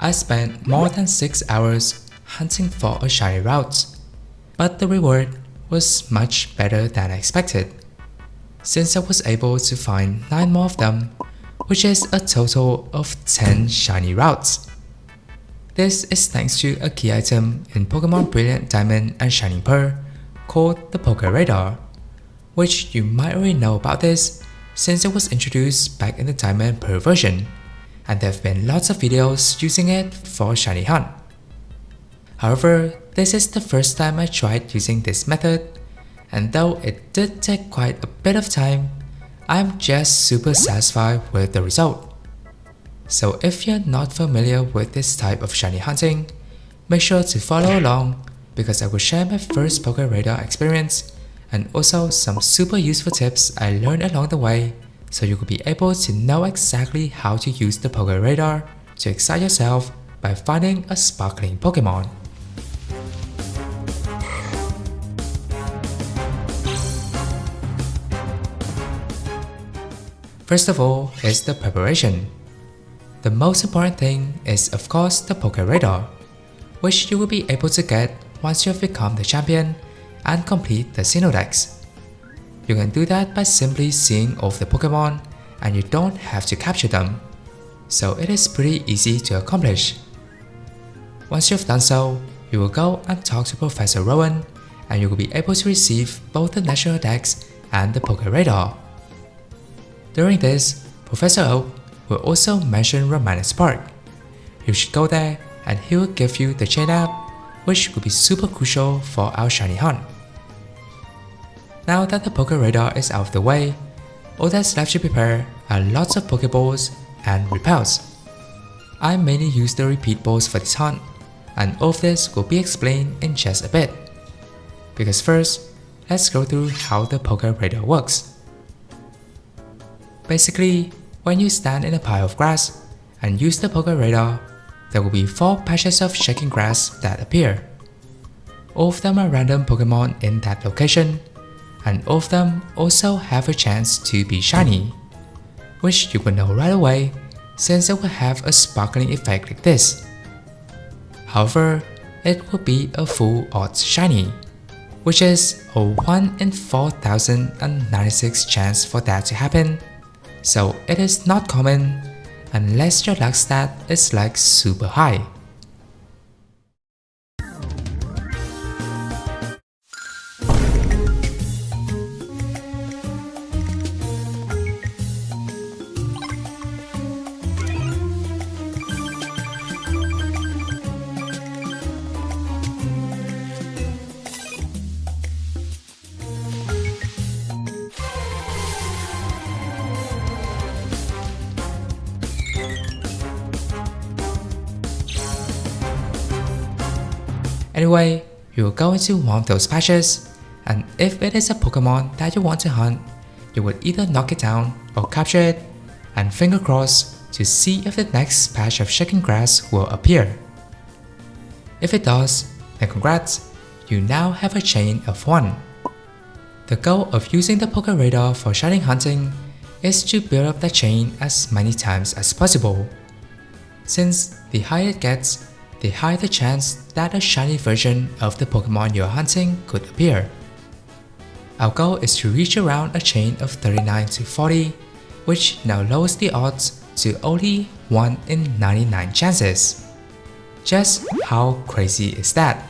I spent more than 6 hours hunting for a shiny Ralts, but the reward was much better than I expected, since I was able to find 9 more of them, which is a total of 10 shiny Ralts. This is thanks to a key item in Pokemon Brilliant Diamond and Shining Pearl called the Poké Radar, which you might already know about this since it was introduced back in the Diamond and Pearl version, and there have been lots of videos using it for shiny hunt. However, this is the first time I tried using this method, and though it did take quite a bit of time, I'm just super satisfied with the result. So if you're not familiar with this type of shiny hunting, make sure to follow along because I will share my first Poké Radar experience and also some super useful tips I learned along the way so you could be able to know exactly how to use the Poké Radar to excite yourself by finding a sparkling Pokemon. First of all is the preparation. The most important thing is of course the Poké Radar, which you will be able to get once you have become the champion and complete the Sinnoh Dex. You can do that by simply seeing all the Pokemon and you don't have to capture them, so it is pretty easy to accomplish. Once you've done so, you will go and talk to Professor Rowan and you will be able to receive both the National Dex and the Poké Radar. During this, Professor Oak will also mention Romanus Park. You should go there and he will give you the chain app, which will be super crucial for our shiny hunt. Now that the Poké Radar is out of the way, all that's left to prepare are lots of Pokeballs and repels. I mainly use the repeat balls for this hunt, and all of this will be explained in just a bit. Because first, let's go through how the Poké Radar works. Basically, when you stand in a pile of grass and use the Poké Radar, there will be 4 patches of shaking grass that appear. All of them are random Pokemon in that location, and all of them also have a chance to be shiny, which you will know right away since it will have a sparkling effect like this. However, it will be a full odds shiny, which is a 1 in 4,096 chance for that to happen. So it is not common unless your luck stat is like super high. Anyway, you will go into one of those patches, and if it is a Pokemon that you want to hunt, you would either knock it down or capture it, and finger cross to see if the next patch of shaking grass will appear. If it does, then congrats, you now have a chain of 1. The goal of using the Poké Radar for shiny hunting is to build up the chain as many times as possible. Since the higher it gets, the higher the chance that a shiny version of the Pokemon you're hunting could appear. Our goal is to reach around a chain of 39 to 40, which now lowers the odds to only 1 in 99 chances. Just how crazy is that?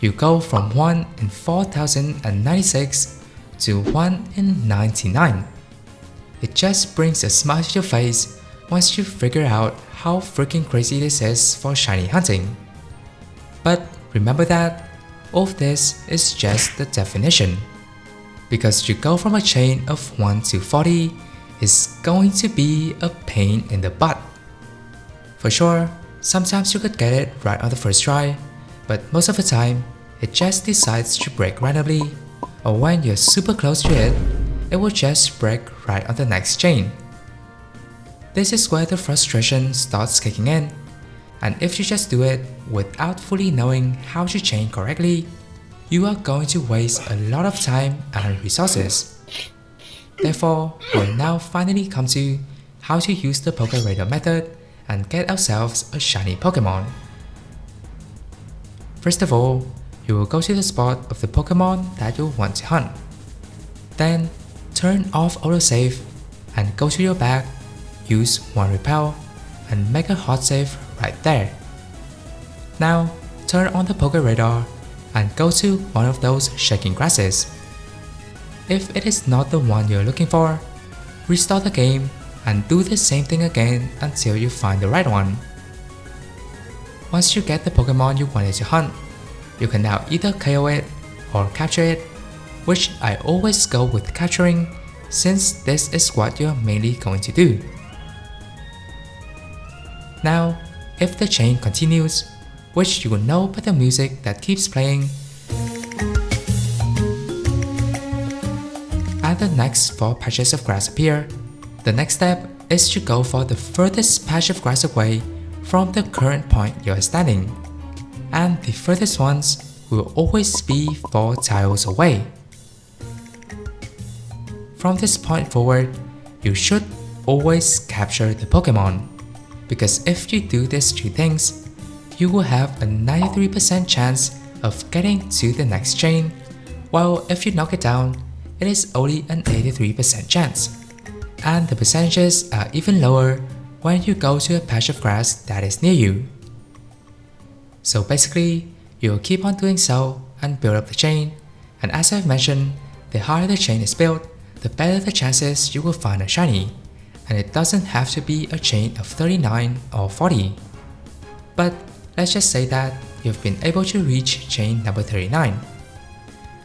You go from 1 in 4,096 to 1 in 99. It just brings a smile to your face once you figure out how freaking crazy this is for shiny hunting. But remember that all of this is just the definition, because to go from a chain of 1 to 40 is going to be a pain in the butt. For sure, sometimes you could get it right on the first try, but most of the time, it just decides to break randomly, or when you're super close to it, it will just break right on the next chain. This is where the frustration starts kicking in, and if you just do it without fully knowing how to chain correctly, you are going to waste a lot of time and resources. Therefore, we'll now finally come to how to use the Poké Radar method and get ourselves a shiny Pokemon. First of all, you will go to the spot of the Pokemon that you want to hunt. Then, turn off autosave and go to your bag, use one repel, and make a hot save right there. Now, turn on the Poké Radar and go to one of those shaking grasses. If it is not the one you're looking for, restart the game and do the same thing again until you find the right one. Once you get the Pokemon you wanted to hunt, you can now either KO it or capture it, which I always go with capturing since this is what you're mainly going to do. Now, if the chain continues, which you will know by the music that keeps playing, and the next 4 patches of grass appear, the next step is to go for the furthest patch of grass away from the current point you're standing, and the furthest ones will always be 4 tiles away. From this point forward, you should always capture the Pokemon, because if you do these 2 things, you will have a 93% chance of getting to the next chain, while if you knock it down, it is only an 83% chance. And the percentages are even lower when you go to a patch of grass that is near you. So basically, you'll keep on doing so and build up the chain, and as I've mentioned, the higher the chain is built, the better the chances you will find a shiny, and it doesn't have to be a chain of 39 or 40. But let's just say that you've been able to reach chain number 39.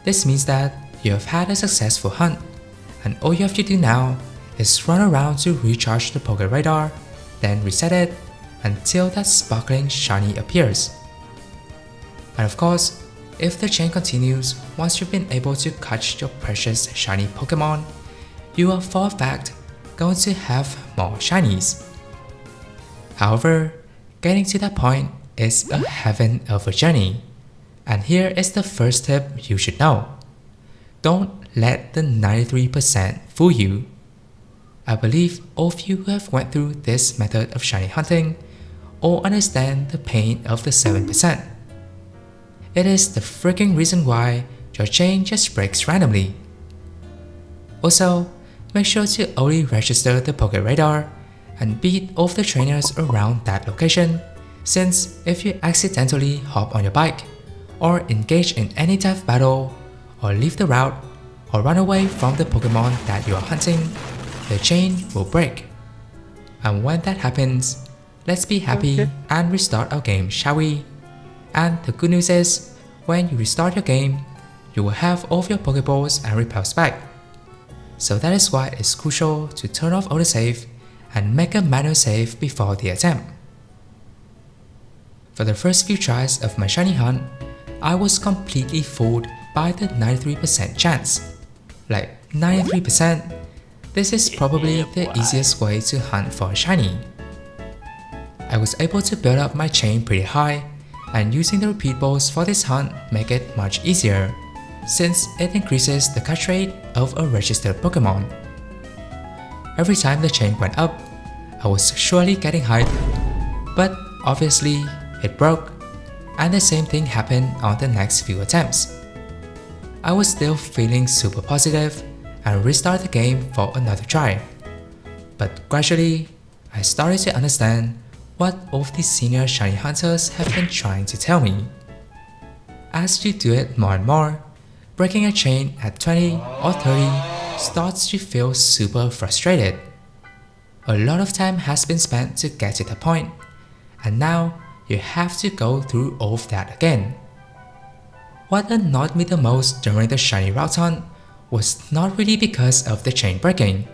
This means that you have had a successful hunt, and all you have to do now is run around to recharge the Poké Radar, then reset it until that sparkling shiny appears. And of course, if the chain continues once you've been able to catch your precious shiny Pokemon, you are for a fact going to have more shinies. However, getting to that point is a heaven of a journey, and here is the first tip you should know. Don't let the 93% fool you. I believe all of you who have went through this method of shiny hunting all understand the pain of the 7%. It is the freaking reason why your chain just breaks randomly. Also, make sure to only register the Poké Radar and beat all of the trainers around that location, since if you accidentally hop on your bike, or engage in any type of battle, or leave the route, or run away from the Pokemon that you are hunting, the chain will break. And when that happens, let's be happy and restart our game, shall we? And the good news is, when you restart your game, you will have all of your Pokeballs and repels back. So that is why it's crucial to turn off autosave and make a manual save before the attempt. For the first few tries of my shiny hunt, I was completely fooled by the 93% chance. Like 93%, this is probably the easiest way to hunt for a shiny. I was able to build up my chain pretty high, and using the repeat balls for this hunt make it much easier, since it increases the catch rate of a registered Pokemon. Every time the chain went up, I was surely getting hyped, but obviously it broke, and the same thing happened on the next few attempts. I was still feeling super positive and restarted the game for another try, but gradually I started to understand what all of these senior shiny hunters have been trying to tell me. As you do it more and more, breaking a chain at 20 or 30 starts to feel super frustrated. A lot of time has been spent to get to that point, and now you have to go through all of that again. What annoyed me the most during the shiny Ralts hunt was not really because of the chain breaking,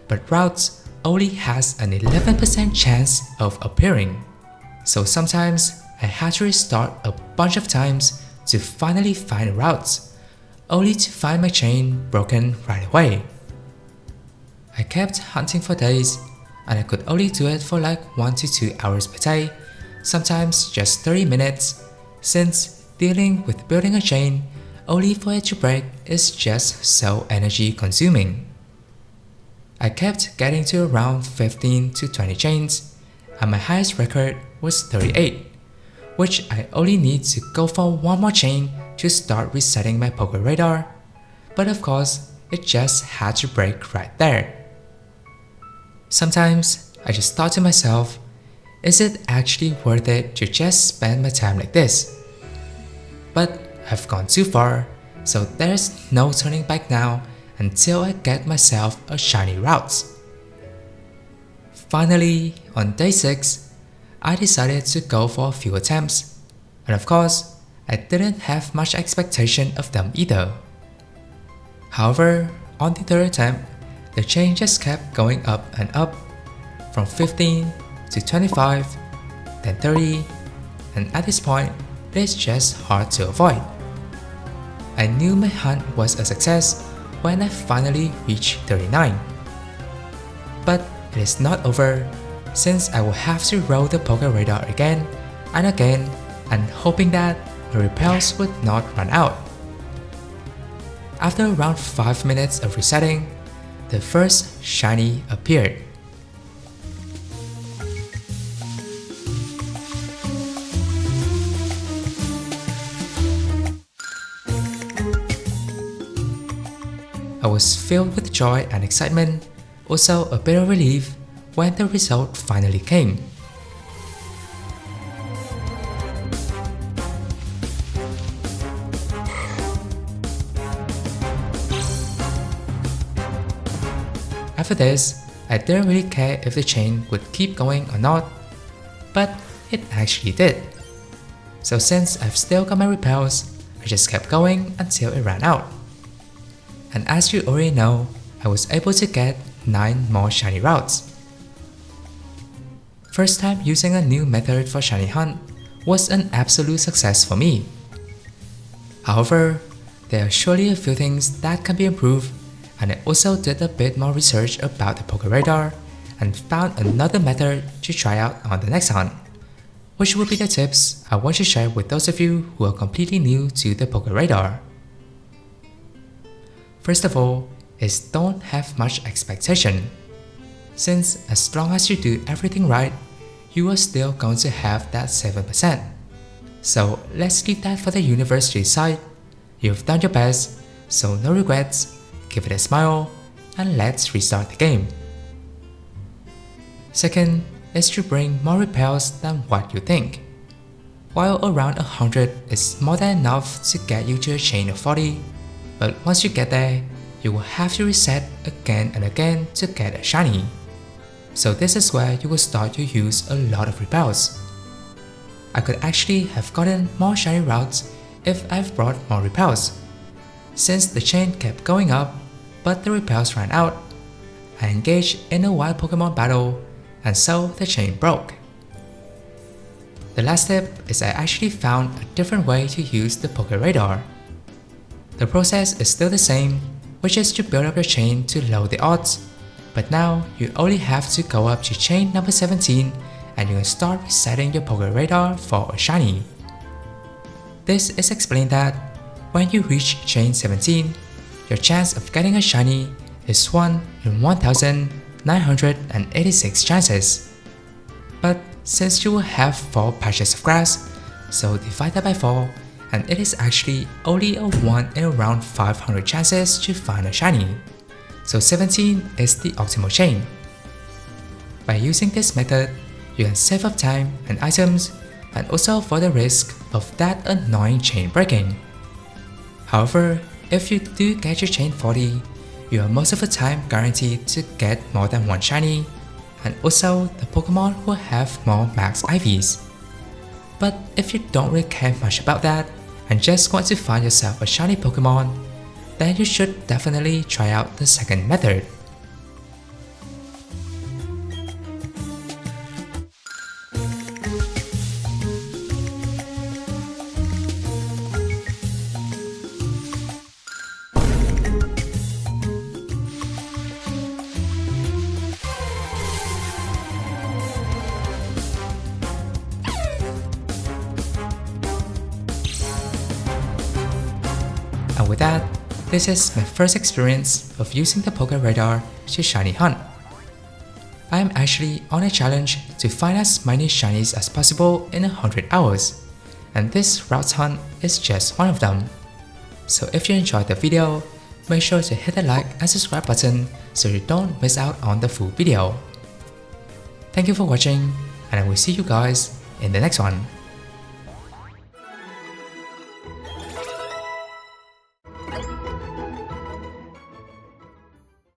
but Ralts only has an 11% chance of appearing. So sometimes I had to restart a bunch of times to finally find Ralts, only to find my chain broken right away. I kept hunting for days, and I could only do it for like 1 to 2 hours per day, sometimes just 30 minutes, since dealing with building a chain only for it to break is just so energy consuming. I kept getting to around 15 to 20 chains, and my highest record was 38, which I only need to go for one more chain to start resetting my poker radar, but of course it just had to break right there. Sometimes I just thought to myself, is it actually worth it to just spend my time like this? But I've gone too far, so there's no turning back now until I get myself a shiny Ralts. Finally, on day 6, I decided to go for a few attempts, and of course, I didn't have much expectation of them either. However, on the third attempt, the chain just kept going up and up, from 15 to 25, then 30, and at this point, it's just hard to avoid. I knew my hunt was a success when I finally reached 39. But it is not over, since I will have to roll the poker radar again and again, and hoping that the repels would not run out. After around 5 minutes of resetting, the first shiny appeared. I was filled with joy and excitement, also a bit of relief when the result finally came. After this, I didn't really care if the chain would keep going or not, but it actually did. So since I've still got my repels, I just kept going until it ran out. And as you already know, I was able to get 9 more shiny Ralts. First time using a new method for shiny hunt was an absolute success for me. However, there are surely a few things that can be improved, and I also did a bit more research about the poker radar and found another method to try out on the next hunt, which will be the tips I want to share with those of you who are completely new to the poker radar. First of all, is don't have much expectation, since as long as you do everything right, you are still going to have that 7%. So let's leave that for the universe to decide. You've done your best, so no regrets, give it a smile, and let's restart the game. Second is to bring more repels than what you think. While around 100 is more than enough to get you to a chain of 40, but once you get there, you will have to reset again and again to get a shiny. So this is where you will start to use a lot of repels. I could actually have gotten more shiny Ralts if I've brought more repels. Since the chain kept going up, but the repels ran out, I engaged in a wild Pokemon battle, and so the chain broke. The last tip is I actually found a different way to use the poker radar. The process is still the same, which is to build up your chain to lower the odds, but now you only have to go up to chain number 17 and you can start resetting your poker radar for a shiny. This is explained that when you reach chain 17, your chance of getting a shiny is 1 in 1,986 chances. But since you will have 4 patches of grass, so divide that by 4, and it is actually only a 1 in around 500 chances to find a shiny. So 17 is the optimal chain. By using this method, you can save up time and items, and also avoid the risk of that annoying chain breaking. However, if you do get your chain 40, you are most of the time guaranteed to get more than 1 shiny, and also the Pokemon will have more max IVs. But if you don't really care much about that, and just want to find yourself a shiny Pokemon, then you should definitely try out the second method. And with that, this is my first experience of using the poker radar to shiny hunt. I am actually on a challenge to find as many shinies as possible in 100 hours, and this Ralts hunt is just one of them. So if you enjoyed the video, make sure to hit the like and subscribe button so you don't miss out on the full video. Thank you for watching, and I will see you guys in the next one.